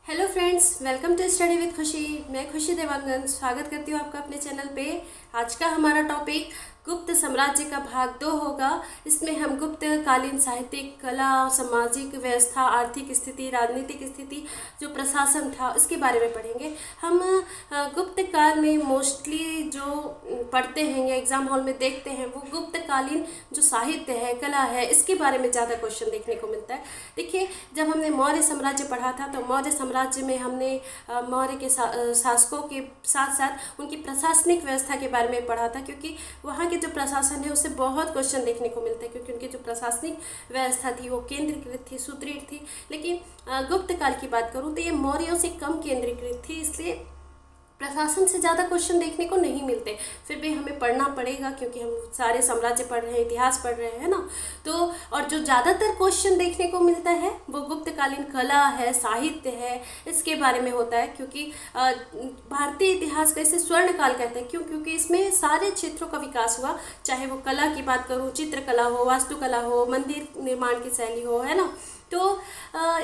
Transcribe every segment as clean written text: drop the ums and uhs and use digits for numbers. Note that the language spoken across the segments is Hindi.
Hello friends, welcome to study with Khushi. मैं खुशी देवांगन स्वागत करती हूँ आपका अपने चैनल पे। आज का हमारा टॉपिक गुप्त साम्राज्य का भाग 2 होगा। इसमें हम गुप्त कालीन साहित्यिक, कला, सामाजिक व्यवस्था, आर्थिक स्थिति, राजनीतिक स्थिति, जो प्रशासन था उसके बारे में पढ़ेंगे। हम गुप्त काल में मोस्टली जो पढ़ते हैं या एग्जाम हॉल में देखते हैं वो गुप्त कालीन जो साहित्य है, कला है, इसके बारे में ज़्यादा क्वेश्चन देखने को मिलता है। देखिए, जब हमने मौर्य साम्राज्य पढ़ा था तो मौर्य साम्राज्य में हमने मौर्य के शासकों के साथ साथ उनकी प्रशासनिक व्यवस्था के बारे में पढ़ा था, क्योंकि वहाँ के जो प्रशासन है उससे बहुत क्वेश्चन देखने को मिलते हैं, क्योंकि उनकी जो प्रशासनिक व्यवस्था थी वो केंद्रीकृत थी, सुदृढ़ थी। लेकिन गुप्त काल की बात करूँ तो ये मौर्यों से कम केंद्रीकृत थी, इसलिए प्रशासन से ज़्यादा क्वेश्चन देखने को नहीं मिलते। फिर भी हमें पढ़ना पड़ेगा क्योंकि हम सारे साम्राज्य पढ़ रहे हैं, इतिहास पढ़ रहे हैं ना। तो और जो ज़्यादातर क्वेश्चन देखने को मिलता है वो गुप्तकालीन कला है, साहित्य है, इसके बारे में होता है। क्योंकि भारतीय इतिहास का इसे स्वर्ण काल कहते हैं। क्यों? क्योंकि इसमें सारे क्षेत्रों का विकास हुआ, चाहे वो कला की बात करूँ, चित्रकला हो, वास्तुकला हो, मंदिर निर्माण की शैली हो, है ना। तो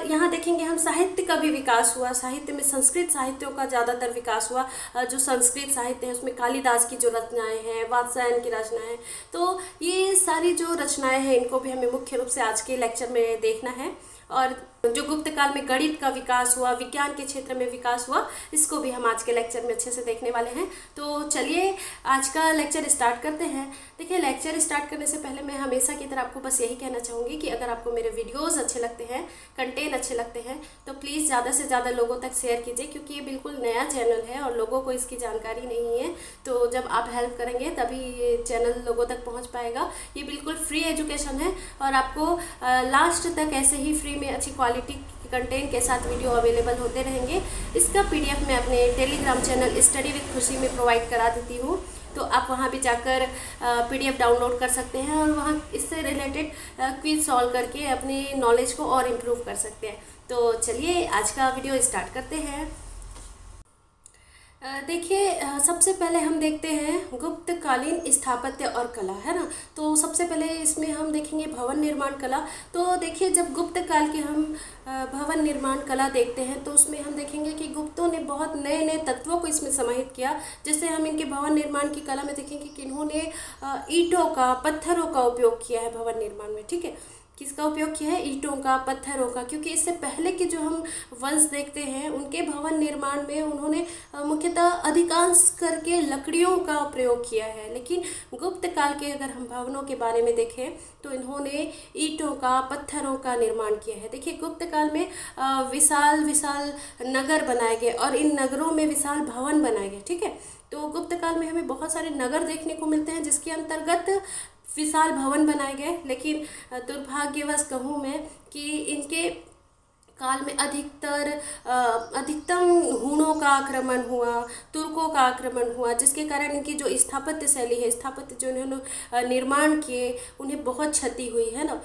यहाँ देखेंगे हम साहित्य का भी विकास हुआ। साहित्य में संस्कृत साहित्यों का ज़्यादातर विकास हुआ। जो संस्कृत साहित्य है उसमें कालिदास की जो रचनाएं हैं, वात्स्यायन की रचनाएं, तो ये सारी जो रचनाएं हैं इनको भी हमें मुख्य रूप से आज के लेक्चर में देखना है। और जो गुप्त काल में गणित का विकास हुआ, विज्ञान के क्षेत्र में विकास हुआ, इसको भी हम आज के लेक्चर में अच्छे से देखने वाले हैं। तो चलिए आज का लेक्चर स्टार्ट करते हैं। देखिए, लेक्चर स्टार्ट करने से पहले मैं हमेशा की तरह आपको बस यही कहना चाहूँगी कि अगर आपको मेरे वीडियोज़ अच्छे लगते हैं, कंटेंट अच्छे लगते हैं, तो प्लीज़ ज़्यादा से ज़्यादा लोगों तक शेयर कीजिए, क्योंकि ये बिल्कुल नया चैनल है और लोगों को इसकी जानकारी नहीं है। तो जब आप हेल्प करेंगे तभी ये चैनल लोगों तक पहुँच पाएगा। ये बिल्कुल फ्री एजुकेशन है और आपको लास्ट तक ऐसे ही फ्री में अच्छी क्वालिटी कंटेंट के साथ वीडियो अवेलेबल होते रहेंगे। इसका PDF मैं अपने टेलीग्राम चैनल स्टडी विद खुशी में प्रोवाइड करा देती हूँ, तो आप वहाँ भी जाकर PDF डाउनलोड कर सकते हैं और वहाँ इससे रिलेटेड क्विज सॉल्व करके अपनी नॉलेज को और इम्प्रूव कर सकते हैं। तो चलिए आज का वीडियो स्टार्ट करते हैं। देखिए, सबसे पहले हम देखते हैं गुप्तकालीन स्थापत्य और कला, है ना। तो सबसे पहले इसमें हम देखेंगे भवन निर्माण कला। तो देखिए, जब गुप्त काल के हम भवन निर्माण कला देखते हैं तो उसमें हम देखेंगे कि गुप्तों ने बहुत नए नए तत्वों को इसमें समाहित किया। जैसे हम इनके भवन निर्माण की कला में देखेंगे कि इन्होंने ईंटों का, पत्थरों का उपयोग किया है भवन निर्माण में। ठीक है, किसका उपयोग किया है? ईंटों का, पत्थरों का। क्योंकि इससे पहले के जो हम वंश देखते हैं उनके भवन निर्माण में उन्होंने मुख्यतः अधिकांश करके लकड़ियों का प्रयोग किया है। लेकिन गुप्त काल के अगर हम भवनों के बारे में देखें तो इन्होंने ईंटों का, पत्थरों का निर्माण किया है। देखिए, गुप्त काल में विशाल विशाल नगर बनाए गए और इन नगरों में विशाल भवन बनाए गए। ठीक है, तो गुप्त काल में हमें बहुत सारे नगर देखने को मिलते हैं जिसके अंतर्गत विशाल भवन बनाए गए। लेकिन दुर्भाग्यवश कहूँ मैं कि इनके काल में अधिकतम हूणों का आक्रमण हुआ, तुर्कों का आक्रमण हुआ, जिसके कारण इनकी जो स्थापत्य शैली है, स्थापत्य जो इन्होंने निर्माण किए, उन्हें बहुत क्षति हुई, है ना।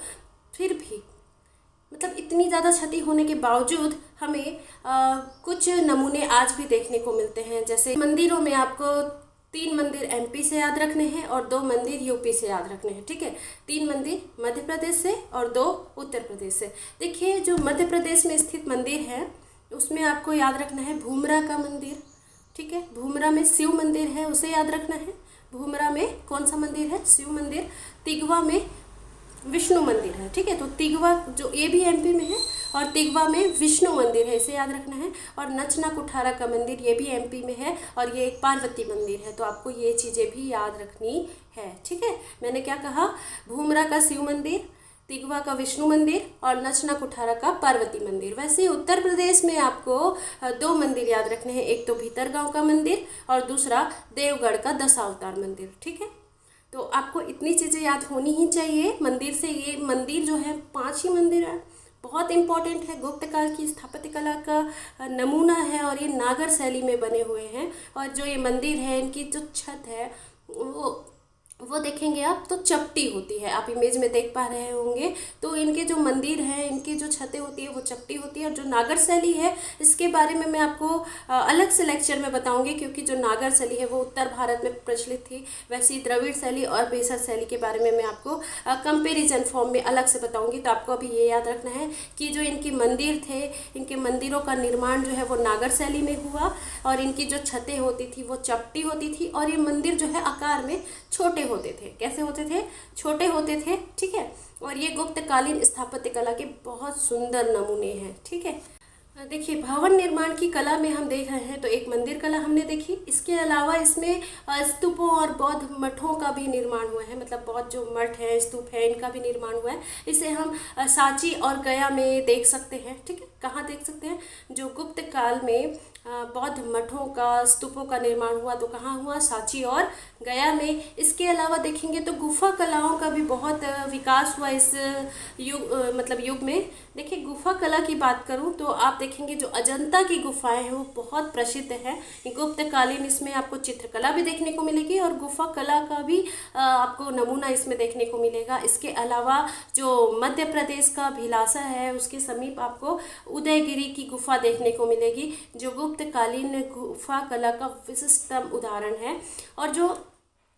फिर भी मतलब इतनी ज़्यादा क्षति होने के बावजूद हमें कुछ नमूने आज भी देखने को मिलते हैं। जैसे मंदिरों में आपको 3 मंदिर MP से याद रखने हैं और 2 मंदिर UP से याद रखने हैं। ठीक है, 3 मंदिर मध्य प्रदेश से और 2 उत्तर प्रदेश से। देखिए, जो मध्य प्रदेश में स्थित मंदिर है उसमें आपको याद रखना है भूमरा का मंदिर। ठीक है, भूमरा में शिव मंदिर है, उसे याद रखना है। भूमरा में कौन सा मंदिर है? शिव मंदिर। तिगवा में विष्णु मंदिर है। ठीक है, तो तिगवा जो ये भी MP में है और तिगवा में विष्णु मंदिर है, इसे याद रखना है। और नचना कुठारा का मंदिर ये भी MP में है और ये एक पार्वती मंदिर है, तो आपको ये चीज़ें भी याद रखनी है। ठीक है, मैंने क्या कहा? भूमरा का शिव मंदिर, तिगवा का विष्णु मंदिर और नचना कुठारा का पार्वती मंदिर। वैसे उत्तर प्रदेश में आपको 2 मंदिर याद रखने हैं, एक तो भीतरगांव का मंदिर और दूसरा देवगढ़ का दशावतार मंदिर। ठीक है, तो आपको इतनी चीज़ें याद होनी ही चाहिए मंदिर से। ये मंदिर जो है 5 ही मंदिर है, बहुत इम्पॉर्टेंट है, गुप्त काल की स्थापत्य कला का नमूना है और ये नागर शैली में बने हुए हैं। और जो ये मंदिर है इनकी जो छत है वो वो देखेंगे आप तो चपटी होती है, आप इमेज में देख पा रहे होंगे। तो इनके जो मंदिर हैं, इनकी जो छतें होती है वो चपटी होती है। और जो नागर शैली है इसके बारे में मैं आपको अलग से लेक्चर में बताऊंगी, क्योंकि जो नागर शैली है वो उत्तर भारत में प्रचलित थी। वैसे ही द्रविड़ शैली और बेसर शैली के बारे में मैं आपको कंपेरिजन फॉर्म में अलग से बताऊंगी। तो आपको अभी ये याद रखना है कि जो इनके मंदिर थे, इनके मंदिरों का निर्माण जो है वो नागर शैली में हुआ, और इनकी जो छतें होती थी वो चपटी होती थी, और ये मंदिर जो है आकार में छोटे होते थे। कैसे होते थे? छोटे होते थे, ठीक है। और ये गुप्तकालीन स्थापत्य कला के बहुत सुंदर नमूने हैं, ठीक है। देखिए, भवन निर्माण की कला में हम देख रहे हैं तो एक मंदिर कला हमने देखी। इसके अलावा इसमें स्तूपों और बौद्ध मठों का भी निर्माण हुआ है, मतलब बौद्ध जो मठ है, स्तूप है, इनका भी निर्माण हुआ है। इसे हम सांची और गया में देख सकते हैं, ठीक है। कहाँ देख सकते हैं? जो गुप्त काल में बौद्ध मठों का, स्तूपों का निर्माण हुआ तो कहाँ हुआ? सांची और गया में। इसके अलावा देखेंगे तो गुफा कलाओं का भी बहुत विकास हुआ इस युग में। देखिए, गुफा कला की बात करूं तो आप देखेंगे जो अजंता की गुफाएं हैं वो बहुत प्रसिद्ध है। गुप्तकालीन इसमें आपको चित्रकला भी देखने को मिलेगी और गुफा कला का भी आपको नमूना इसमें देखने को मिलेगा। इसके अलावा जो मध्य प्रदेश का भिलासा है उसके समीप आपको उदयगिरी की गुफा देखने को मिलेगी, जो गुप्तकालीन गुफा कला का विशिष्टतम उदाहरण है। और जो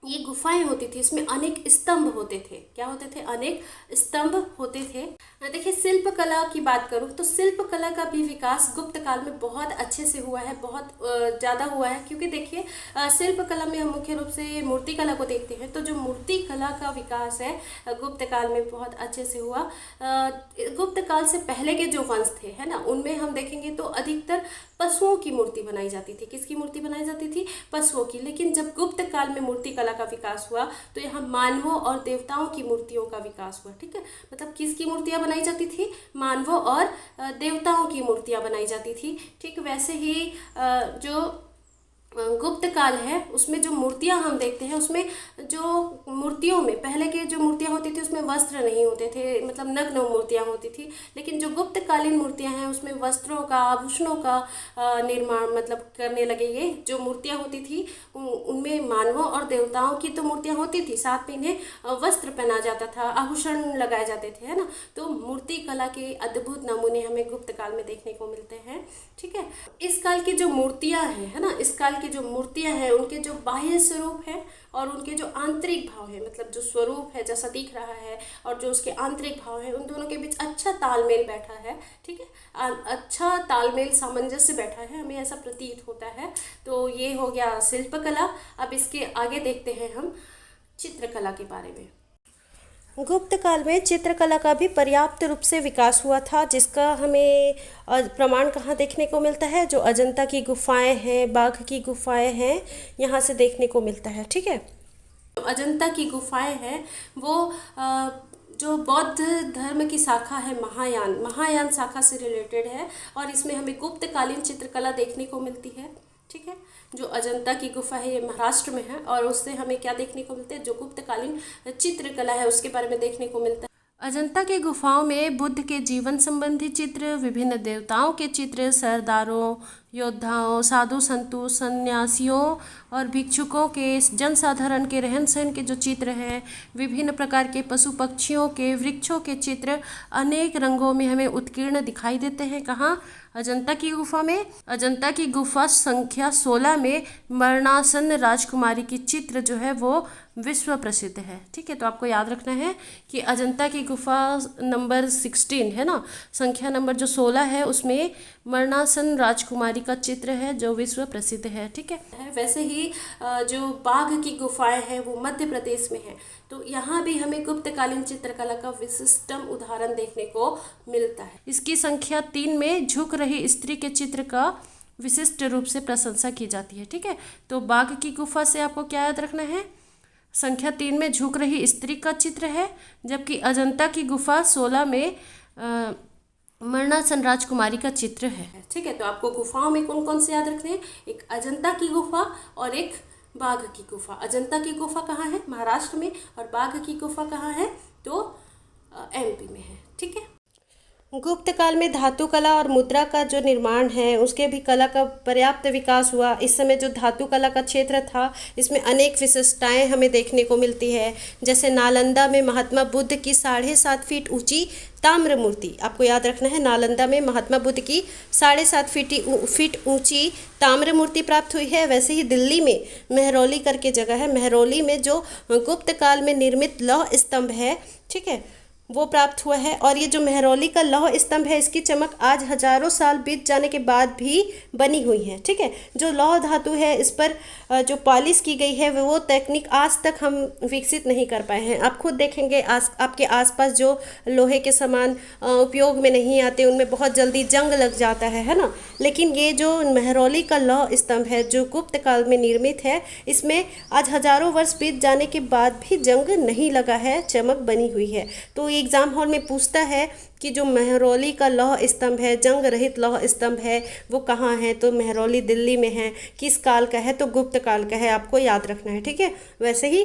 ये गुफाएं होती थी इसमें अनेक स्तंभ होते थे। क्या होते थे? अनेक स्तंभ होते थे। देखिए, शिल्प कला की बात करूं तो शिल्प कला का भी विकास गुप्त काल में बहुत अच्छे से हुआ है, बहुत ज़्यादा हुआ है। क्योंकि देखिए, शिल्प कला में हम मुख्य रूप से मूर्ति कला को देखते हैं, तो जो मूर्ति कला का विकास है गुप्त काल में बहुत अच्छे से हुआ। गुप्त काल से पहले के जो वंश थे, है ना, उनमें हम देखेंगे तो अधिकतर पशुओं की मूर्ति बनाई जाती थी। किसकी मूर्ति बनाई जाती थी? पशुओं की। लेकिन जब गुप्त काल में मूर्ति कला का विकास हुआ तो यहाँ मानवों और देवताओं की मूर्तियों का विकास हुआ, ठीक है। मतलब किसकी मूर्तियाँ बनाई जाती थी? मानवों और देवताओं की मूर्तियाँ बनाई जाती थी, ठीक। वैसे ही जो गुप्त काल है उसमें जो मूर्तियां हम देखते हैं, उसमें जो मूर्तियों में पहले के जो मूर्तियां होती थी उसमें वस्त्र नहीं होते थे, मतलब नग्न मूर्तियां होती थी। लेकिन जो गुप्तकालीन मूर्तियां हैं उसमें वस्त्रों का, आभूषणों का निर्माण मतलब करने लगे। ये जो मूर्तियां होती थी उनमें मानवों और देवताओं की तो मूर्तियां होती थी, साथ में इन्हें वस्त्र पहना जाता था, आभूषण लगाए जाते थे, है ना। तो मूर्ति कला के अद्भुत नमूने हमें गुप्त काल में देखने को मिलते हैं, ठीक है। इस काल की जो मूर्तियां हैं, है ना, इस काल की जो मूर्तियां हैं उनके जो बाह्य स्वरूप है और उनके जो आंतरिक भाव है, मतलब जो स्वरूप है जैसा दिख रहा है और जो उसके आंतरिक भाव है, उन दोनों के बीच अच्छा तालमेल बैठा है, ठीक है। अच्छा तालमेल, सामंजस्य बैठा है, हमें ऐसा प्रतीत होता है। तो ये हो गया शिल्पकला। अब इसके आगे देखते हैं हम चित्रकला के बारे में। गुप्त काल में चित्रकला का भी पर्याप्त रूप से विकास हुआ था, जिसका हमें प्रमाण कहाँ देखने को मिलता है? जो अजंता की गुफाएं हैं, बाघ की गुफाएं हैं, यहाँ से देखने को मिलता है, ठीक है। अजंता की गुफाएं हैं वो जो बौद्ध धर्म की शाखा है, महायान शाखा से रिलेटेड है, और इसमें हमें गुप्तकालीन चित्रकला देखने को मिलती है, ठीक है। जो अजंता की गुफा है ये महाराष्ट्र में है, और उससे हमें क्या देखने को मिलता है? जो गुप्तकालीन चित्रकला है उसके बारे में देखने को मिलता है। अजंता की गुफाओं में बुद्ध के जीवन संबंधी चित्र, विभिन्न देवताओं के चित्र, सरदारों, योद्धाओं, साधु संतों, सन्यासियों और भिक्षुकों के, जनसाधारण के रहन सहन के जो चित्र हैं, विभिन्न प्रकार के पशु पक्षियों के, वृक्षों के चित्र अनेक रंगों में हमें उत्कीर्ण दिखाई देते हैं। कहाँ? अजंता की गुफा में। अजंता की गुफा संख्या 16 में मरणासन राजकुमारी की चित्र जो है वो विश्व प्रसिद्ध है, ठीक है। तो आपको याद रखना है कि अजंता की गुफा नंबर 16 है ना, संख्या नंबर जो 16 है उसमें मरणासन राजकुमारी का चित्र है जो विश्व प्रसिद्ध है, ठीक है। वैसे ही जो बाघ की गुफाएं हैं वो मध्य प्रदेश में है। तो यहाँ भी हमें गुप्तकालीन चित्रकला का विशिष्टतम उदाहरण देखने को मिलता है। इसकी संख्या 3 में झुक रही स्त्री के चित्र का विशिष्ट रूप से प्रशंसा की जाती है, ठीक है। तो बाघ की गुफा से आपको क्या याद रखना है? संख्या 3 में झुक रही स्त्री का चित्र है, जबकि अजंता की गुफा 16 में मरणासन राजकुमारी का चित्र है, ठीक है। तो आपको गुफाओं में कौन कौन से याद रखने हैं? एक अजंता की गुफा और एक बाघ की गुफा। अजंता की गुफा कहाँ है? महाराष्ट्र में। और बाघ की गुफा कहाँ है? तो एमपी में है, ठीक है। गुप्त काल में धातु कला और मुद्रा का जो निर्माण है उसके भी कला का पर्याप्त विकास हुआ। इस समय जो धातु कला का क्षेत्र था इसमें अनेक विशिष्टताएं हमें देखने को मिलती है। जैसे नालंदा में महात्मा बुद्ध की 7.5 फीट ऊंची ताम्र मूर्ति, आपको याद रखना है, नालंदा में महात्मा बुद्ध की 7.5 फीट ऊंची ताम्र मूर्ति प्राप्त हुई है। वैसे ही दिल्ली में मेहरौली करके जगह है, मेहरौली में जो गुप्त काल में निर्मित लौह स्तंभ है, ठीक है, वो प्राप्त हुआ है। और ये जो मेहरौली का लौह स्तंभ है इसकी चमक आज हजारों साल बीत जाने के बाद भी बनी हुई है, ठीक है। जो लौह धातु है इस पर जो पॉलिश की गई है वो तकनीक आज तक हम विकसित नहीं कर पाए हैं। आप खुद देखेंगे आपके आसपास जो लोहे के सामान उपयोग में नहीं आते उनमें बहुत जल्दी जंग लग जाता है ना। लेकिन ये जो मेहरौली का लौह स्तंभ है जो गुप्त काल में निर्मित है इसमें आज हजारों वर्ष बीत जाने के बाद भी जंग नहीं लगा है, चमक बनी हुई है। तो एग्ज़ाम हॉल में पूछता है कि जो मेहरौली का लौह स्तंभ है, जंग रहित लौह स्तंभ है, वो कहाँ है, तो मेहरौली दिल्ली में है। किस काल का है, तो गुप्त काल का है, आपको याद रखना है, ठीक है। वैसे ही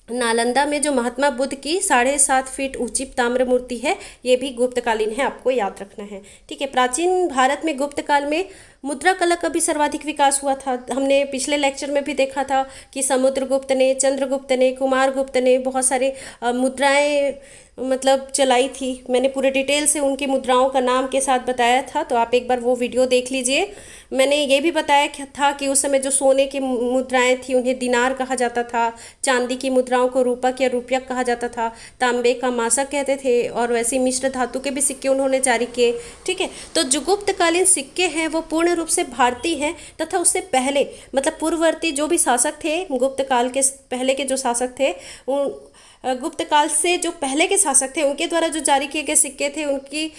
नालंदा में जो महात्मा बुद्ध की 7.5 फीट ऊंची ताम्र मूर्ति है ये भी गुप्तकालीन है, आपको याद रखना है, ठीक है। प्राचीन भारत में गुप्त काल में मुद्रा कला का भी सर्वाधिक विकास हुआ था। हमने पिछले लेक्चर में भी देखा था कि समुद्रगुप्त ने, चंद्रगुप्त ने, कुमारगुप्त ने बहुत सारे मुद्राएं मतलब चलाई थी। मैंने पूरे डिटेल से उनकी मुद्राओं का नाम के साथ बताया था, तो आप एक बार वो वीडियो देख लीजिए। मैंने ये भी बताया था कि उस समय जो सोने की मुद्राएं थी उन्हें दिनार कहा जाता था, चांदी की मुद्राओं को रूपक या रुपयक कहा जाता था, तांबे का मासक कहते थे, और वैसे मिश्र धातु के भी सिक्के उन्होंने जारी किए, ठीक है। तो जो गुप्तकालीन सिक्के हैं वो पूर्ण रूप से भारतीय हैं, तथा उससे पहले मतलब पूर्ववर्ती जो भी शासक थे, गुप्त काल के पहले के जो शासक थे, गुप्त काल से जो पहले के शासक थे उनके द्वारा जो जारी किए गए सिक्के थे उनकी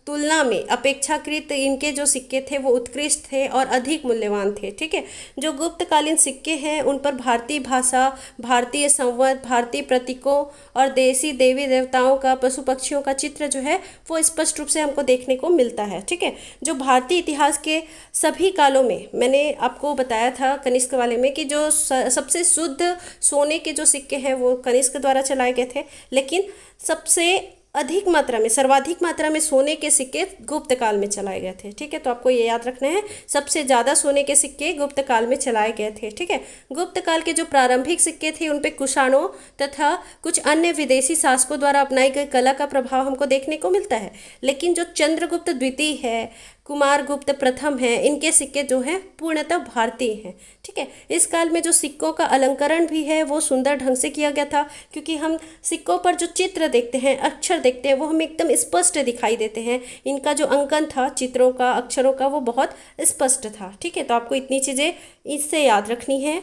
तुलना में अपेक्षाकृत इनके जो सिक्के थे वो उत्कृष्ट थे और अधिक मूल्यवान थे, ठीक है। जो गुप्तकालीन सिक्के हैं उन पर भारतीय भाषा, भारतीय संवत, भारतीय प्रतीकों और देसी देवी देवताओं का, पशु पक्षियों का चित्र जो है वो स्पष्ट रूप से हमको देखने को मिलता है, ठीक है। जो भारतीय इतिहास के सभी कालों में मैंने आपको बताया था कनिष्क वाले में कि जो सबसे शुद्ध सोने के जो सिक्के हैं वो कनिष्क द्वारा चलाए गए थे, लेकिन सबसे अधिक मात्रा में, सर्वाधिक मात्रा में सोने के सिक्के गुप्त काल में चलाए गए थे, ठीक है। तो आपको ये याद रखना है, सबसे ज़्यादा सोने के सिक्के गुप्त काल में चलाए गए थे, ठीक है। गुप्त काल के जो प्रारंभिक सिक्के थे उन पे कुषाणों तथा कुछ अन्य विदेशी शासकों द्वारा अपनाई गई कला का प्रभाव हमको देखने को मिलता है। लेकिन जो चंद्रगुप्त द्वितीय है, कुमारगुप्त प्रथम है, इनके सिक्के जो हैं पूर्णतः भारतीय हैं, ठीक है। इस काल में जो सिक्कों का अलंकरण भी है वो सुंदर ढंग से किया गया था, क्योंकि हम सिक्कों पर जो चित्र देखते हैं, अक्षर देखते हैं, वो हमें एकदम स्पष्ट दिखाई देते हैं। इनका जो अंकन था चित्रों का, अक्षरों का, वो बहुत स्पष्ट था, ठीक है। तो आपको इतनी चीज़ें इससे याद रखनी है।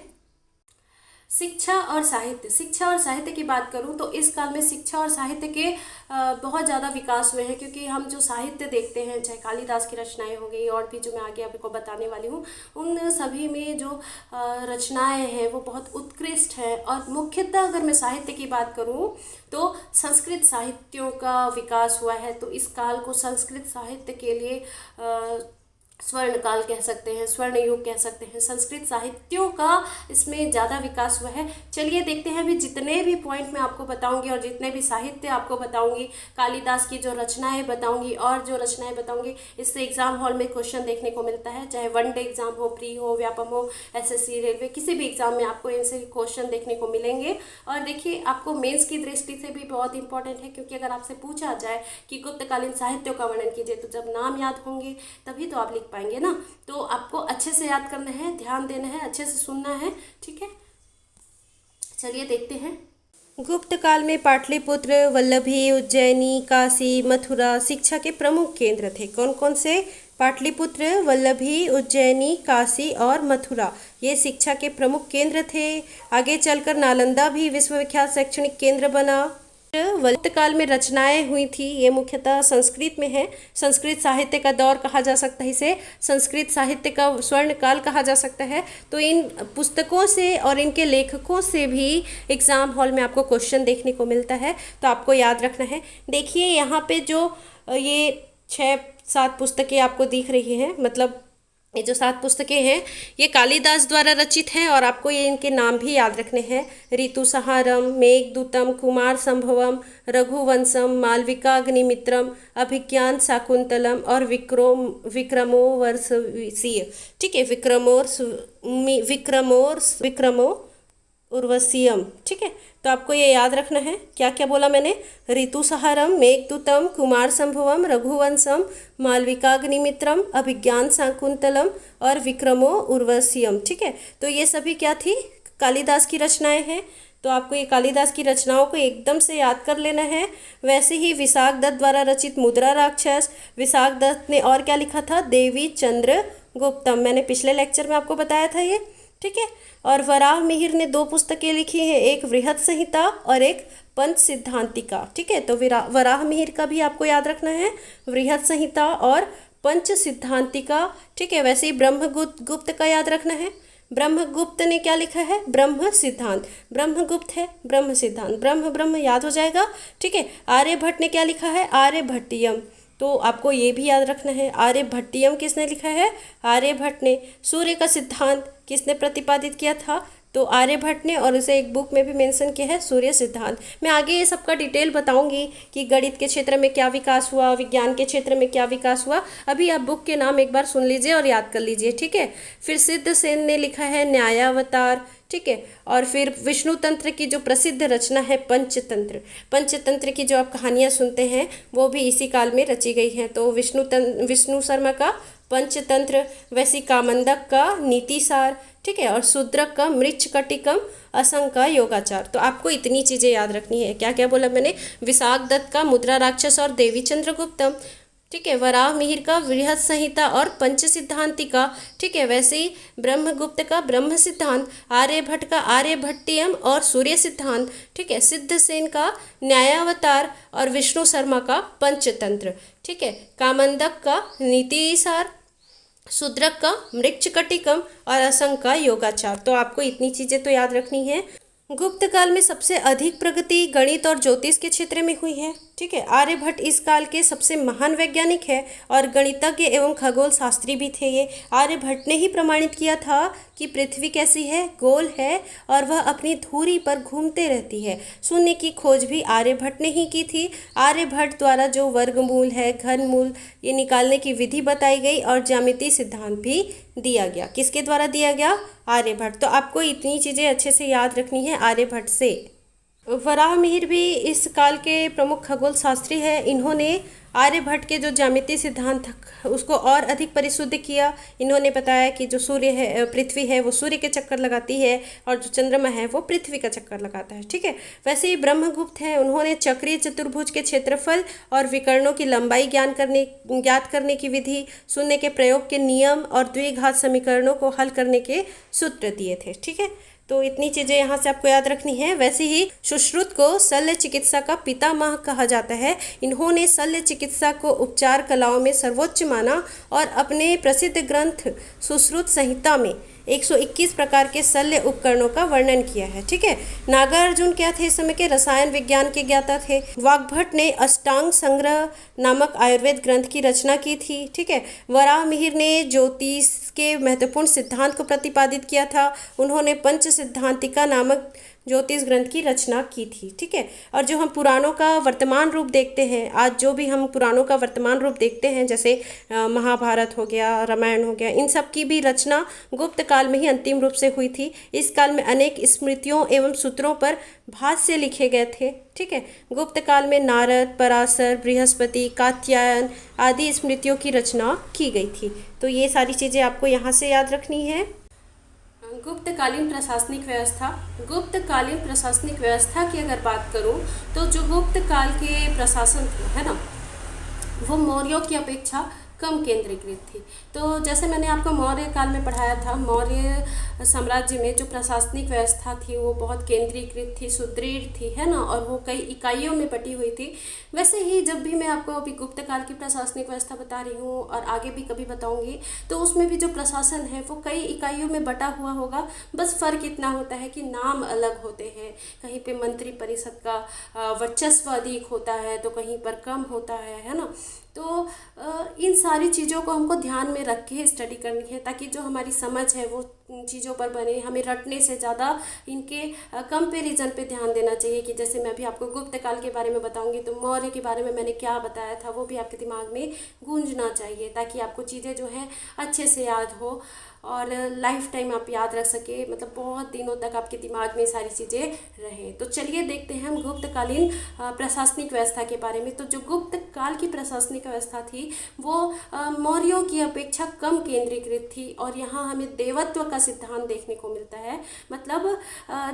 शिक्षा और साहित्य, शिक्षा और साहित्य की बात करूं तो इस काल में शिक्षा और साहित्य के बहुत ज़्यादा विकास हुए हैं, क्योंकि हम जो साहित्य देखते हैं, चाहे कालिदास की रचनाएं हो गई और भी जो मैं आगे आपको बताने वाली हूँ, उन सभी में जो रचनाएं हैं वो बहुत उत्कृष्ट हैं। और मुख्यतः अगर मैं साहित्य की बात करूँ तो संस्कृत साहित्यों का विकास हुआ है। तो इस काल को संस्कृत साहित्य के लिए स्वर्ण काल कह सकते हैं, स्वर्ण युग कह सकते हैं। संस्कृत साहित्यों का इसमें ज़्यादा विकास हुआ है। चलिए देखते हैं, अभी जितने भी पॉइंट मैं आपको बताऊंगी और जितने भी साहित्य आपको बताऊंगी, कालिदास की जो रचनाएं बताऊंगी और जो रचनाएं बताऊंगी, इससे एग्जाम हॉल में क्वेश्चन देखने को मिलता है। चाहे वनडे एग्जाम हो, प्री हो, व्यापम हो, एसएससी, रेलवे, किसी भी एग्जाम में आपको इनसे क्वेश्चन देखने को मिलेंगे। और देखिए, आपको मेंस की दृष्टि से भी बहुत इंपॉर्टेंट है, क्योंकि अगर आपसे पूछा जाए कि गुप्तकालीन साहित्यों का वर्णन कीजिए, तो जब नाम याद होंगे तभी तो आप लिख पाएंगे ना। तो आपको अच्छे से याद करना है, ध्यान देना है, अच्छे से सुनना है, ठीक है। चलिए देखते हैं। गुप्त काल में पाटलिपुत्र, वल्लभी, उज्जैनी, काशी, मथुरा शिक्षा के प्रमुख केंद्र थे। कौन कौन से? पाटलिपुत्र, वल्लभी, उज्जैनी, काशी और मथुरा, ये शिक्षा के प्रमुख केंद्र थे। आगे चलकर नालंदा भी विश्वविख्यात शैक्षणिक केंद्र बना। गुप्त काल में रचनाएं हुई थी, ये मुख्यतः संस्कृत में है। संस्कृत साहित्य का दौर कहा जा सकता है इसे, संस्कृत साहित्य का स्वर्ण काल कहा जा सकता है। तो इन पुस्तकों से और इनके लेखकों से भी एग्जाम हॉल में आपको क्वेश्चन देखने को मिलता है, तो आपको याद रखना है। देखिए यहाँ पे जो ये 6-7 पुस्तकें आपको दिख रही हैं, मतलब ये जो 7 पुस्तकें हैं ये कालिदास द्वारा रचित हैं और आपको ये इनके नाम भी याद रखने हैं। ऋतुसंहारम, मेघदूतम, कुमार संभवम, रघुवंशम, मालविकाग्निमित्रम, अभिज्ञान शाकुंतलम और विक्रमोर्वशीय। ठीक है, विक्रमो उर्वशीयम। ठीक है, तो आपको ये याद रखना है। क्या क्या बोला मैंने? ऋतुसंहारम, मेघदूतम, कुमार संभवम, रघुवंशम, मालविकाग्निमित्रम, अभिज्ञान शाकुंतलम और विक्रमो उर्वशीयम। ठीक है, तो ये सभी क्या थी? कालिदास की रचनाएं हैं। तो आपको ये कालिदास की रचनाओं को एकदम से याद कर लेना है। वैसे ही विशाख दत्त द्वारा रचित मुद्रा राक्षस, विशाख दत्त ने और क्या लिखा था? देवी चंद्र गुप्तम। मैंने पिछले लेक्चर में आपको बताया था ये। ठीक है, और वराह मिहिर ने 2 पुस्तकें लिखी हैं, एक वृहत संहिता और एक पंच सिद्धांतिका। ठीक है, तो वराह मिहिर का भी आपको याद रखना है, वृहत संहिता और पंच सिद्धांतिका। ठीक है, वैसे ही ब्रह्मगुप्त का याद रखना है। ब्रह्मगुप्त ने क्या लिखा है? ब्रह्म सिद्धांत। ब्रह्मगुप्त है ब्रह्म सिद्धांत, ब्रह्म याद हो जाएगा। ठीक है, आर्यभट्ट ने क्या लिखा है? आर्यभट्टियम। तो आपको ये भी याद रखना है। आर्यभट्टियम किसने लिखा है? आर्यभट्ट ने। सूर्य का सिद्धांत किसने प्रतिपादित किया था? तो आर्यभट्ट ने, और उसे एक बुक में भी मेंशन किया है, सूर्य सिद्धांत। मैं आगे ये सबका डिटेल बताऊंगी कि गणित के क्षेत्र में क्या विकास हुआ, विज्ञान के क्षेत्र में क्या विकास हुआ। अभी आप बुक के नाम एक बार सुन लीजिए और याद कर लीजिए। ठीक है, फिर सिद्धसेन ने लिखा है न्यायावतार। ठीक है, और फिर विष्णु तंत्र की जो प्रसिद्ध रचना है पंचतंत्र की जो आप कहानियाँ सुनते हैं वो भी इसी काल में रची गई हैं। तो विष्णु शर्मा का पंचतंत्र, वैसी कामंदक का नीतिसार। ठीक है, और शूद्रक का मृच्छकटिकम, असंग का योगाचार। तो आपको इतनी चीज़ें याद रखनी है। क्या क्या बोला मैंने? विशाख दत्त का मुद्रा राक्षस और देवी चंद्रगुप्तम। ठीक है, वराह मिहिर का वृहत संहिता और पंच सिद्धांतिका। ठीक है, वैसे ही ब्रह्मगुप्त का ब्रह्म सिद्धांत, आर्यभट्ट का आर्यभट्टियम और सूर्य सिद्धांत। ठीक है, सिद्धसेन का न्यायावतार और विष्णु शर्मा का पंचतंत्र। ठीक है, कामंदक का नीतिसार, शूद्रक का मृच्छकटिकम और असंग का योगाचार। तो आपको इतनी चीज़ें तो याद रखनी है। गुप्त काल में सबसे अधिक प्रगति गणित और ज्योतिष के क्षेत्र में हुई है। ठीक है, आर्यभट्ट इस काल के सबसे महान वैज्ञानिक है और गणितज्ञ एवं खगोल शास्त्री भी थे ये। आर्यभट्ट ने ही प्रमाणित किया था कि पृथ्वी कैसी है? गोल है और वह अपनी धुरी पर घूमते रहती है। शून्य की खोज भी आर्यभट्ट ने ही की थी। आर्यभट्ट द्वारा जो वर्गमूल है, घनमूल, ये निकालने की विधि बताई गई और ज्यामितीय सिद्धांत भी दिया गया। किसके द्वारा दिया गया? आर्यभट्ट। तो आपको इतनी चीज़ें अच्छे से याद रखनी है आर्यभट्ट से। वराह मिहिर भी इस काल के प्रमुख खगोल शास्त्री है। इन्होंने आर्यभट्ट के जो ज्यामितीय सिद्धांत था उसको और अधिक परिशुद्ध किया। इन्होंने बताया कि जो सूर्य है, पृथ्वी है, वो सूर्य के चक्कर लगाती है और जो चंद्रमा है वो पृथ्वी का चक्कर लगाता है। ठीक है, वैसे ही ब्रह्मगुप्त है, उन्होंने चक्रीय चतुर्भुज के क्षेत्रफल और विकर्णों की लंबाई ज्ञात करने की विधि, शून्य के प्रयोग के नियम और द्विघात समीकरणों को हल करने के सूत्र दिए थे। ठीक है, तो इतनी चीज़ें यहाँ से आपको याद रखनी है। वैसे ही सुश्रुत को शल्य चिकित्सा का पितामह कहा जाता है। इन्होंने शल्य चिकित्सा को उपचार कलाओं में सर्वोच्च माना और अपने प्रसिद्ध ग्रंथ सुश्रुत संहिता में 121 प्रकार के शल्य उपकरणों का वर्णन किया है। ठीक है, नागार्जुन क्या थे? इस समय के रसायन विज्ञान के ज्ञाता थे। वाग्भट ने अष्टांग संग्रह नामक आयुर्वेद ग्रंथ की रचना की थी। ठीक है, वराह मिहिर ने ज्योतिष के महत्वपूर्ण सिद्धांत को प्रतिपादित किया था। उन्होंने पंच सिद्धांतिका नामक ज्योतिष ग्रंथ की रचना की थी। ठीक है, और जो हम पुराणों का वर्तमान रूप देखते हैं, आज जो भी हम पुराणों का वर्तमान रूप देखते हैं, जैसे महाभारत हो गया, रामायण हो गया, इन सब की भी रचना गुप्त काल में ही अंतिम रूप से हुई थी। इस काल में अनेक स्मृतियों एवं सूत्रों पर भाष्य लिखे गए थे। ठीक है, गुप्त काल में नारद, पराशर, बृहस्पति, कात्यायन आदि स्मृतियों की रचना की गई थी। तो ये सारी चीज़ें आपको यहाँ से याद रखनी है। गुप्तकालीन प्रशासनिक व्यवस्था की अगर बात करूं तो जो गुप्त काल के प्रशासन थे, है ना, वो मौर्यों की अपेक्षा कम केंद्रीकृत थी। तो जैसे मैंने आपको मौर्य काल में पढ़ाया था, मौर्य साम्राज्य में जो प्रशासनिक व्यवस्था थी वो बहुत केंद्रीकृत थी, सुदृढ़ थी, है ना, और वो कई इकाइयों में बटी हुई थी। वैसे ही जब भी मैं आपको अभी गुप्त काल की प्रशासनिक व्यवस्था बता रही हूँ और आगे भी कभी बताऊँगी, तो उसमें भी जो प्रशासन है वो कई इकाइयों में बटा हुआ होगा। बस फ़र्क इतना होता है कि नाम अलग होते हैं। कहीं पर मंत्री परिषद का वर्चस्व अधिक होता है तो कहीं पर कम होता है ना। तो इन सारी चीज़ों को हमको ध्यान में रख के स्टडी करनी है, ताकि जो हमारी समझ है वो चीज़ों पर बने। हमें रटने से ज़्यादा इनके कंपैरिजन पे ध्यान देना चाहिए, कि जैसे मैं अभी आपको गुप्त काल के बारे में बताऊंगी तो मौर्य के बारे में मैंने क्या बताया था वो भी आपके दिमाग में गूंजना चाहिए, ताकि आपको चीज़ें जो है अच्छे से याद हो और लाइफ टाइम आप याद रख सके, मतलब बहुत दिनों तक आपके दिमाग में सारी चीज़ें रहे। तो चलिए देखते हैं हम गुप्तकालीन प्रशासनिक व्यवस्था के बारे में। तो जो गुप्त काल की प्रशासनिक व्यवस्था थी वो मौर्यों की अपेक्षा कम केंद्रीकृत थी, और यहाँ हमें देवत्व का सिद्धांत देखने को मिलता है। मतलब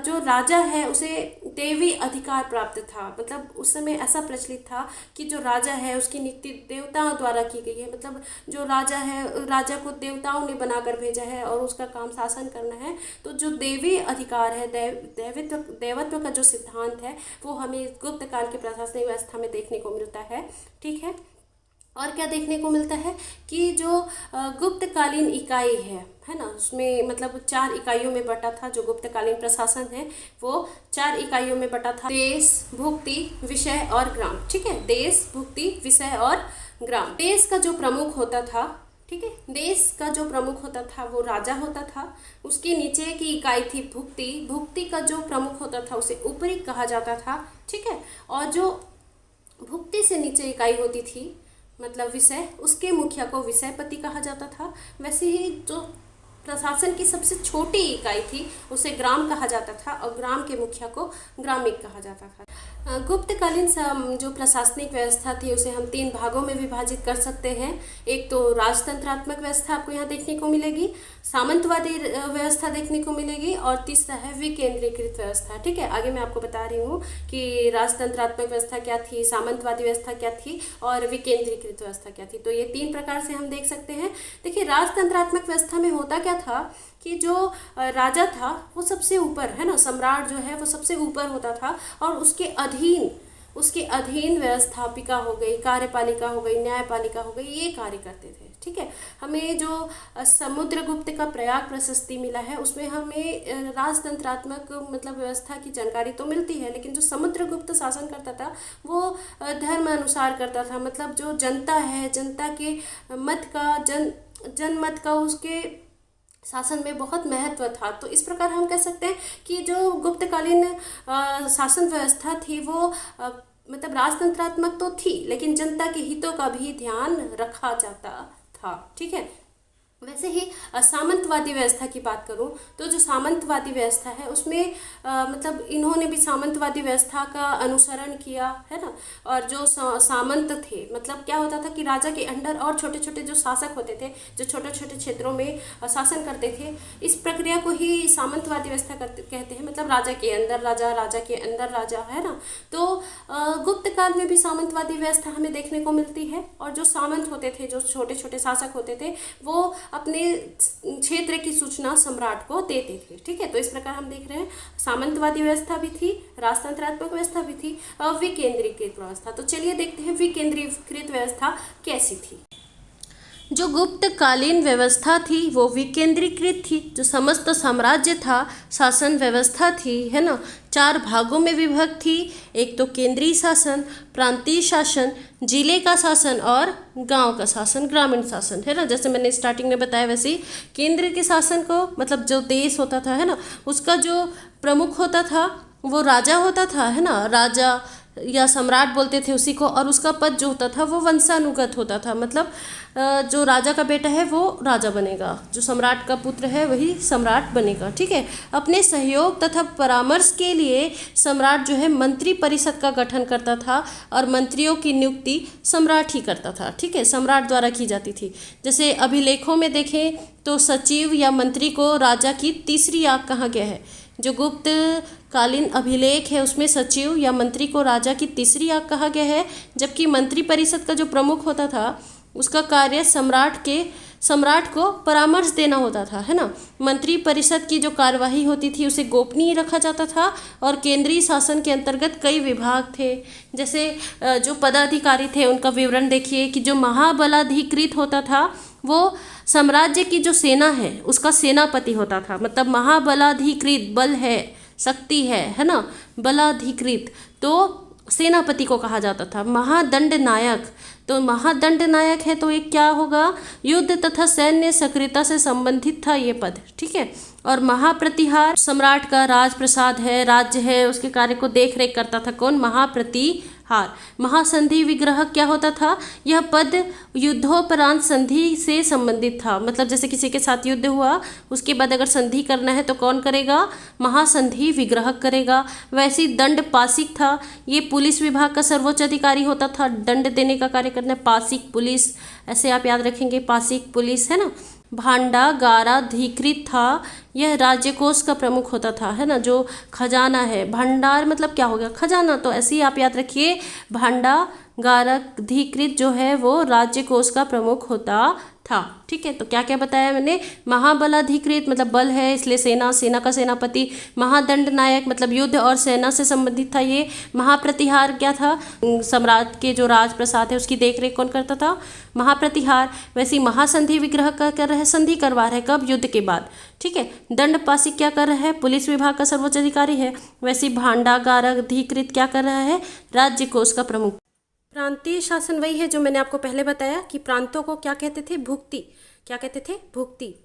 जो राजा है उसे देवी अधिकार प्राप्त था। मतलब उस समय ऐसा प्रचलित था कि जो राजा है उसकी नियुक्ति देवताओं द्वारा की गई है। मतलब जो राजा है, राजा को देवताओं ने बनाकर भेजा है और उसका काम शासन करना है। तो जो देवी अधिकार है, देवत्व का जो सिद्धांत है वो हमें गुप्त काल की प्रशासनिक व्यवस्था में देखने को मिलता है। ठीक है, और क्या देखने को मिलता है कि जो गुप्तकालीन इकाई है ना, उसमें मतलब 4 इकाइयों में बटा था। जो गुप्तकालीन प्रशासन है वो 4 इकाइयों में बटा था: देश, भुक्ति, विषय और ग्राम। ठीक है, देश, भुक्ति, विषय और ग्राम। देश का जो प्रमुख होता था, ठीक है, देश का जो प्रमुख होता था वो राजा होता था। उसके नीचे की इकाई थी भुक्ति। भुक्ति का जो प्रमुख होता था उसे ऊपरी कहा जाता था। ठीक है, और जो भुक्ति से नीचे इकाई होती थी मतलब विषय, उसके मुखिया को विषयपति कहा जाता था। वैसे ही जो प्रशासन की सबसे छोटी इकाई थी उसे ग्राम कहा जाता था, और ग्राम के मुखिया को ग्रामिक कहा जाता था। गुप्तकालीन जो प्रशासनिक व्यवस्था थी उसे हम 3 भागों में विभाजित कर सकते हैं। एक तो राजतंत्रात्मक व्यवस्था आपको यहाँ देखने को मिलेगी, सामंतवादी व्यवस्था देखने को मिलेगी, और तीसरा है विकेंद्रीकृत व्यवस्था। ठीक है, आगे मैं आपको बता रही हूँ कि राजतंत्रात्मक व्यवस्था क्या थी, सामंतवादी व्यवस्था क्या थी और विकेंद्रीकृत व्यवस्था क्या थी। तो ये 3 प्रकार से हम देख सकते हैं। देखिए, राजतंत्रात्मक व्यवस्था में होता क्या था कि जो राजा था वो सबसे ऊपर, है ना, सम्राट जो है वो सबसे ऊपर होता था, और उसके अधीन व्यवस्थापिका हो गई, कार्यपालिका हो गई, न्यायपालिका हो गई, ये कार्य करते थे। ठीक है, हमें जो समुद्रगुप्त का प्रयाग प्रशस्ति मिला है उसमें हमें राजतंत्रात्मक मतलब व्यवस्था की जानकारी तो मिलती है, लेकिन जो समुद्रगुप्त शासन करता था वो धर्म अनुसार करता था। मतलब जो जनता है, जनता के मत का जनमत का उसके शासन में बहुत महत्व था। तो इस प्रकार हम कह सकते हैं कि जो गुप्तकालीन शासन व्यवस्था थी वो मतलब राजतंत्रात्मक तो थी, लेकिन जनता के हितों का भी ध्यान रखा जाता था। ठीक है, वैसे ही सामंतवादी व्यवस्था की बात करूं तो जो सामंतवादी व्यवस्था है उसमें मतलब इन्होंने भी सामंतवादी व्यवस्था का अनुसरण किया, है ना। और जो सामंत थे, मतलब क्या होता था कि राजा के अंडर और छोटे छोटे जो शासक होते थे जो छोटे छोटे क्षेत्रों में शासन करते थे, इस प्रक्रिया को ही सामंतवादी व्यवस्था कहते हैं। मतलब राजा के अंदर राजा, राजा के अंदर राजा, है ना। तो गुप्त काल में भी सामंतवादी व्यवस्था हमें देखने को मिलती है, और जो सामंत होते थे, जो छोटे छोटे शासक होते थे, वो अपने क्षेत्र की सूचना सम्राट को देते थे। ठीक है, तो इस प्रकार हम देख रहे हैं सामंतवादी व्यवस्था भी थी, राजतंत्रात्मक व्यवस्था भी थी और विकेंद्रीकृत व्यवस्था। तो चलिए देखते हैं विकेंद्रीकृत व्यवस्था कैसी थी। जो गुप्तकालीन व्यवस्था थी वो विकेंद्रीकृत थी। जो समस्त साम्राज्य था, शासन व्यवस्था थी, है ना, 4 भागों में विभक्त थी। एक तो केंद्रीय शासन, प्रांतीय शासन, जिले का शासन और गांव का शासन, ग्रामीण शासन, है ना। जैसे मैंने स्टार्टिंग में बताया वैसे ही केंद्र के शासन को, मतलब जो देश होता था, है ना, उसका जो प्रमुख होता था वो राजा होता था, है ना। राजा या सम्राट बोलते थे उसी को, और उसका पद जो होता था वो वंशानुगत होता था। मतलब जो राजा का बेटा है वो राजा बनेगा, जो सम्राट का पुत्र है वही सम्राट बनेगा। ठीक है, अपने सहयोग तथा परामर्श के लिए सम्राट जो है मंत्री परिषद का गठन करता था, और मंत्रियों की नियुक्ति सम्राट ही करता था। ठीक है, सम्राट द्वारा की जाती थी। जैसे अभिलेखों में देखें तो सचिव या मंत्री को राजा की तीसरी आंख कहा गया है। जो गुप्त कालीन अभिलेख है उसमें सचिव या मंत्री को राजा की तीसरी आंख कहा गया है, जबकि मंत्री परिषद का जो प्रमुख होता था उसका कार्य सम्राट को परामर्श देना होता था, है ना। मंत्री परिषद की जो कार्यवाही होती थी उसे गोपनीय रखा जाता था, और केंद्रीय शासन के अंतर्गत कई विभाग थे। जैसे जो पदाधिकारी थे उनका विवरण देखिए कि जो महाबलाधिकृत होता था वो साम्राज्य की जो सेना है उसका सेनापति होता था। मतलब महाबलाधिकृत, बल है, शक्ति है ना, बलाधिकृत। तो सेनापति को कहा जाता था। महादंड नायक, तो महादंड नायक है तो एक क्या होगा, युद्ध तथा सैन्य सक्रियता से संबंधित था ये पद, ठीक है। और महाप्रतिहार सम्राट का राजप्रसाद है, राज्य है, उसके कार्य को देख रेख करता था कौन, महाप्रतिहार। महासंधि विग्रह क्या होता था, यह पद युद्धोपरांत संधि से संबंधित था, मतलब जैसे किसी के साथ युद्ध हुआ उसके बाद अगर संधि करना है तो कौन करेगा, महासंधि विग्रह करेगा। वैसे दंड पासिक था, ये पुलिस विभाग का सर्वोच्च अधिकारी होता था, दंड देने का कार्य करना, पासिक पुलिस, ऐसे आप याद रखेंगे, पासिक पुलिस है ना। भांडागाराधिकृत था, यह राज्य कोष का प्रमुख होता था, है ना, जो खजाना है। भंडार मतलब क्या हो गया, खजाना, तो ऐसे ही आप याद रखिए, भांडागाराधिकृत जो है वो राज्य कोष का प्रमुख होता था, ठीक है। तो क्या क्या बताया मैंने, महाबलाधिकृत मतलब बल है इसलिए सेना, सेना का सेनापति। महादंड नायक मतलब युद्ध और सेना से संबंधित था ये। महाप्रतिहार क्या था, सम्राट के जो राजप्रसाद है उसकी देखरेख कौन करता था, महाप्रतिहार। वैसे महासंधि विग्रह का कर रहा है, संधि करवा रहा है, कब, युद्ध के बाद, ठीक है। दंड पासिक क्या कर रहा है, पुलिस विभाग का सर्वोच्च अधिकारी है। वैसे भांडागाराधिकृत क्या कर रहा है, राज्य कोष का प्रमुख। प्रांतीय शासन वही है जो मैंने आपको पहले बताया कि प्रांतों को क्या कहते थे, भुक्ति, क्या कहते थे, भुक्ति।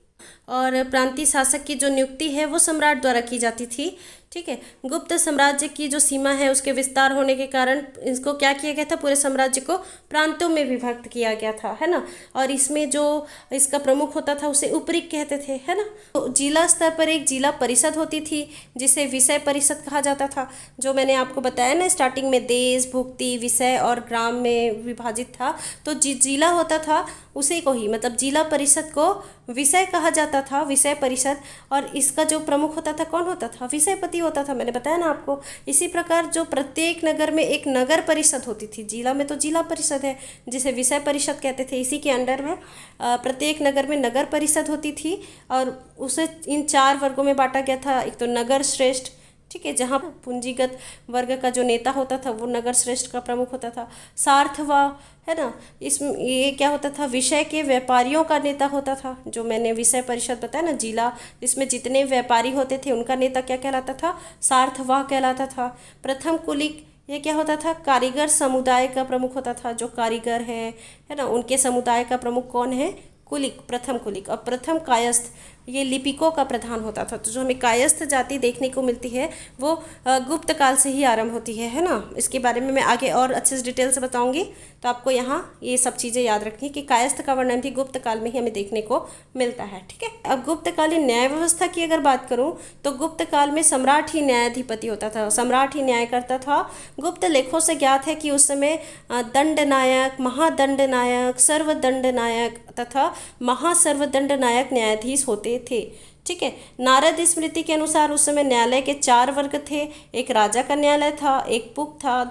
और प्रांतीय शासक की जो नियुक्ति है वो सम्राट द्वारा की जाती थी, ठीक है। गुप्त साम्राज्य की जो सीमा है उसके विस्तार होने के कारण इसको क्या किया गया था, पूरे साम्राज्य को प्रांतों में विभक्त किया गया था, है ना। और इसमें जो इसका प्रमुख होता था उसे उपरिक कहते थे, है ना। तो जिला स्तर पर एक जिला परिषद होती थी जिसे विषय परिषद कहा जाता था, जो मैंने आपको बताया ना स्टार्टिंग में, देश, भुक्ति, विषय और ग्राम में विभाजित था। तो जिला होता था उसी को ही, मतलब जिला परिषद को विषय कहा जाता था, विषय परिषद। और इसका जो प्रमुख होता था कौन होता था, विषयपति होता था, मैंने बताया ना आपको। इसी प्रकार जो प्रत्येक नगर में एक नगर परिषद होती थी, जिला में तो जिला परिषद है जिसे विषय परिषद कहते थे, इसी के अंडर में प्रत्येक नगर में नगर परिषद होती थी। और उसे इन 4 वर्गों में बांटा गया था। एक तो नगर श्रेष्ठ, ठीक है, जहाँ पूंजीगत वर्ग का जो नेता होता था वो नगर श्रेष्ठ का प्रमुख होता था। सार्थवा, है ना, इसमें ये क्या होता था, विषय के व्यापारियों का नेता होता था, जो मैंने विषय परिषद बताया ना, जिला, इसमें जितने व्यापारी होते थे उनका नेता क्या कहलाता था, सार्थवाह कहलाता था। प्रथम कुलिक, ये क्या होता था, कारीगर समुदाय का प्रमुख होता था, जो कारीगर है ना, उनके समुदाय का प्रमुख कौन है, कुलिक, प्रथम कुलिक। और प्रथम कायस्थ, ये लिपिकों का प्रधान होता था। तो जो हमें कायस्थ जाति देखने को मिलती है वो गुप्त काल से ही आरंभ होती है ना। इसके बारे में मैं आगे और अच्छे से डिटेल से बताऊंगी, तो आपको यहाँ ये सब चीज़ें याद रखनी कि कायस्थ का वर्णन भी गुप्त काल में ही हमें देखने को मिलता है, ठीक है। अब गुप्तकालीन न्याय व्यवस्था की अगर बात करूँ तो गुप्त काल में सम्राट ही न्यायाधिपति होता था, सम्राट ही न्याय करता था। गुप्त लेखों से ज्ञात है कि उस समय दंड नायक, महादंड नायक, सर्वदंड नायक तथा महासर्वदंड नायक न्यायाधीश होते थे, ठीक है। नारद स्मृति के अनुसार उस समय न्यायालय के 4 वर्ग थे। एक राजा का न्यायालय था, एक पुक था,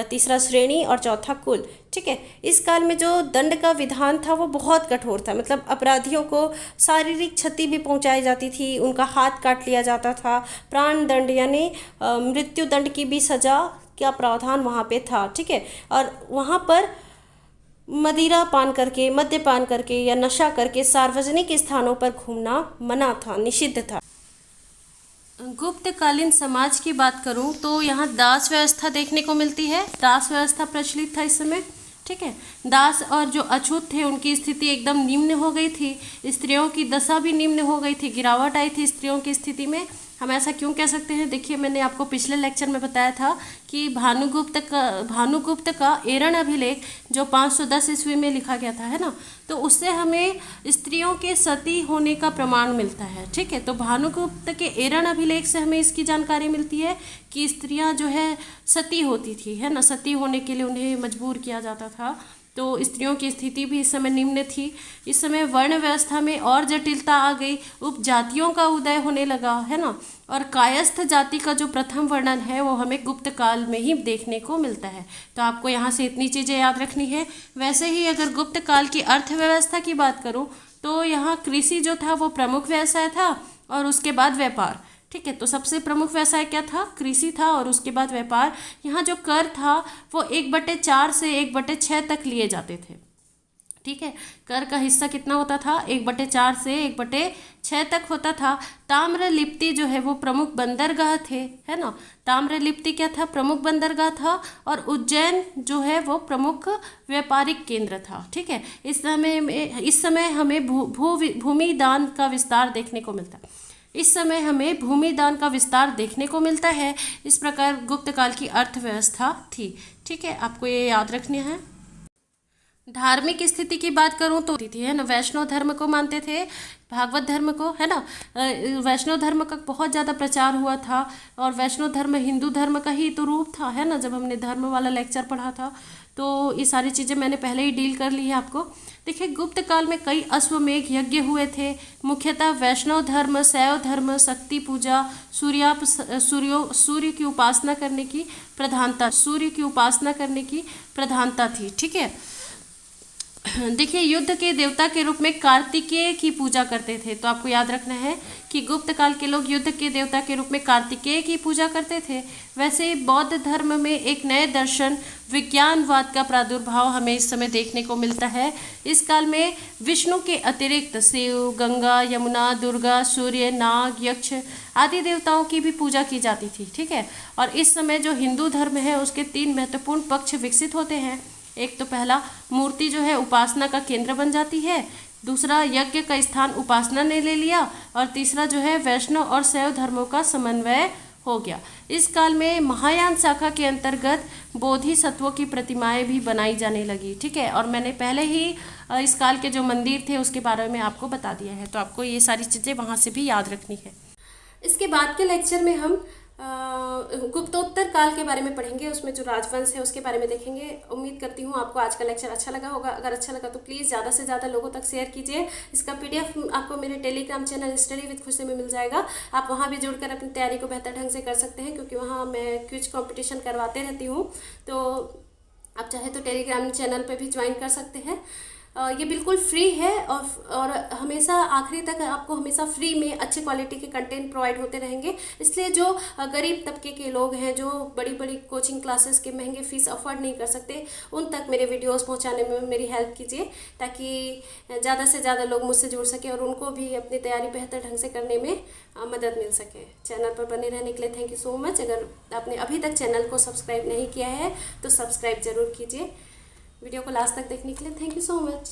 तीसरा श्रेणी और चौथा कुल, ठीक है। इस काल में जो दंड का विधान था वो बहुत कठोर था, मतलब अपराधियों को शारीरिक क्षति भी पहुंचाई जाती थी, उनका हाथ काट लिया जाता था। प्राण दंड यानी मृत्यु दंड की भी सजा का प्रावधान वहाँ पे था, ठीक है। और वहाँ पर मदिरा पान करके, मद्यपान करके या नशा करके सार्वजनिक स्थानों पर घूमना मना था, निषिद्ध था। गुप्तकालीन समाज की बात करूं तो यहाँ दास व्यवस्था देखने को मिलती है। दास व्यवस्था प्रचलित था इस समय, ठीक है। दास और जो अछूत थे उनकी स्थिति एकदम निम्न हो गई थी, स्त्रियों की दशा भी निम्न हो गई थी, गिरावट आई थी स्त्रियों की स्थिति में। हम ऐसा क्यों कह सकते हैं, देखिए मैंने आपको पिछले लेक्चर में बताया था कि भानुगुप्त का एरण अभिलेख जो 510 ईस्वी में लिखा गया था, है ना, तो उससे हमें स्त्रियों के सती होने का प्रमाण मिलता है, ठीक है। तो भानुगुप्त के एरण अभिलेख से हमें इसकी जानकारी मिलती है कि स्त्रियां जो है सती होती थी, है ना, सती होने के लिए उन्हें मजबूर किया जाता था। तो स्त्रियों की स्थिति भी इस समय निम्न थी। इस समय वर्ण व्यवस्था में और जटिलता आ गई, उपजातियों का उदय होने लगा, है ना। और कायस्थ जाति का जो प्रथम वर्णन है वो हमें गुप्त काल में ही देखने को मिलता है। तो आपको यहाँ से इतनी चीज़ें याद रखनी है। वैसे ही अगर गुप्त काल की अर्थव्यवस्था की बात करूँ तो यहाँ कृषि जो था वो प्रमुख व्यवसाय था और उसके बाद व्यापार, ठीक है। तो सबसे प्रमुख व्यवसाय क्या था, कृषि था और उसके बाद व्यापार। यहाँ जो कर था वो 1/4 से 1/6 तक लिए जाते थे, ठीक है। कर का हिस्सा कितना होता था, 1/4 से 1/6 तक होता था। ताम्रलिप्ति जो है वो प्रमुख बंदरगाह थे, है ना। ताम्रलिप्ति क्या था, प्रमुख बंदरगाह था। और उज्जैन जो है वो प्रमुख व्यापारिक केंद्र था, ठीक है। इस समय हमें भूमि दान का विस्तार देखने को मिलता है। इस समय हमें भूमि दान का विस्तार देखने को मिलता है। इस प्रकार गुप्त काल की अर्थव्यवस्था थी, ठीक है। आपको ये याद रखना है। धार्मिक स्थिति की बात करूं तो थी, है ना, वैष्णव धर्म को मानते थे, भागवत धर्म को, है ना। वैष्णव धर्म का बहुत ज़्यादा प्रचार हुआ था। और वैष्णव धर्म हिंदू धर्म का ही तो रूप था, है ना। जब हमने धर्म वाला लेक्चर पढ़ा था तो ये सारी चीज़ें मैंने पहले ही डील कर ली है आपको। देखिए, गुप्त काल में कई अश्वमेघ यज्ञ हुए थे। मुख्यतः वैष्णव धर्म, शैव धर्म, शक्ति पूजा, सूर्य की उपासना करने की प्रधानता थी, ठीक है। देखिए, युद्ध के देवता के रूप में कार्तिकेय की पूजा करते थे। तो आपको याद रखना है कि गुप्त काल के लोग युद्ध के देवता के रूप में कार्तिकेय की पूजा करते थे। वैसे बौद्ध धर्म में एक नए दर्शन विज्ञानवाद का प्रादुर्भाव हमें इस समय देखने को मिलता है। इस काल में विष्णु के अतिरिक्त शिव, गंगा, यमुना, दुर्गा, सूर्य, नाग, यक्ष आदि देवताओं की भी पूजा की जाती थी, ठीक है। और इस समय जो हिंदू धर्म है उसके 3 महत्वपूर्ण पक्ष विकसित होते हैं। एक तो पहला, मूर्ति जो है उपासना का केंद्र बन जाती है। दूसरा, यज्ञ का स्थान उपासना ने ले लिया। और तीसरा जो है, वैष्णव और शैव धर्मों का समन्वय हो गया। इस काल में महायान शाखा के अंतर्गत बोधिसत्वों की प्रतिमाएं भी बनाई जाने लगी, ठीक है। और मैंने पहले ही इस काल के जो मंदिर थे उसके बारे में आपको बता दिया है, तो आपको ये सारी चीज़ें वहाँ से भी याद रखनी है। इसके बाद के लेक्चर में हम गुप्तोत्तर काल के बारे में पढ़ेंगे, उसमें जो राजवंश है उसके बारे में देखेंगे। उम्मीद करती हूँ आपको आज का लेक्चर अच्छा लगा होगा। अगर अच्छा लगा तो प्लीज़ ज़्यादा से ज़्यादा लोगों तक शेयर कीजिए। इसका PDF आपको मेरे टेलीग्राम चैनल स्टडी विद खुशी में मिल जाएगा। आप वहाँ भी जुड़कर अपनी तैयारी को बेहतर ढंग से कर सकते हैं, क्योंकि वहाँ मैं क्विज कॉम्पिटिशन करवाते रहती हूँ। तो आप चाहे तो टेलीग्राम चैनल पर भी ज्वाइन कर सकते हैं। ये बिल्कुल फ्री है और हमेशा आखिरी तक आपको हमेशा फ्री में अच्छे क्वालिटी के कंटेंट प्रोवाइड होते रहेंगे। इसलिए जो गरीब तबके के लोग हैं, जो बड़ी बड़ी कोचिंग क्लासेस के महंगे फीस अफोर्ड नहीं कर सकते, उन तक मेरे वीडियोस पहुंचाने में मेरी हेल्प कीजिए, ताकि ज़्यादा से ज़्यादा लोग मुझसे जुड़ सके और उनको भी अपनी तैयारी बेहतर ढंग से करने में मदद मिल सके। चैनल पर बने रहने के लिए थैंक यू सो मच। अगर आपने अभी तक चैनल को सब्सक्राइब नहीं किया है तो सब्सक्राइब ज़रूर कीजिए। वीडियो को लास्ट तक देखने के लिए थैंक यू सो मच।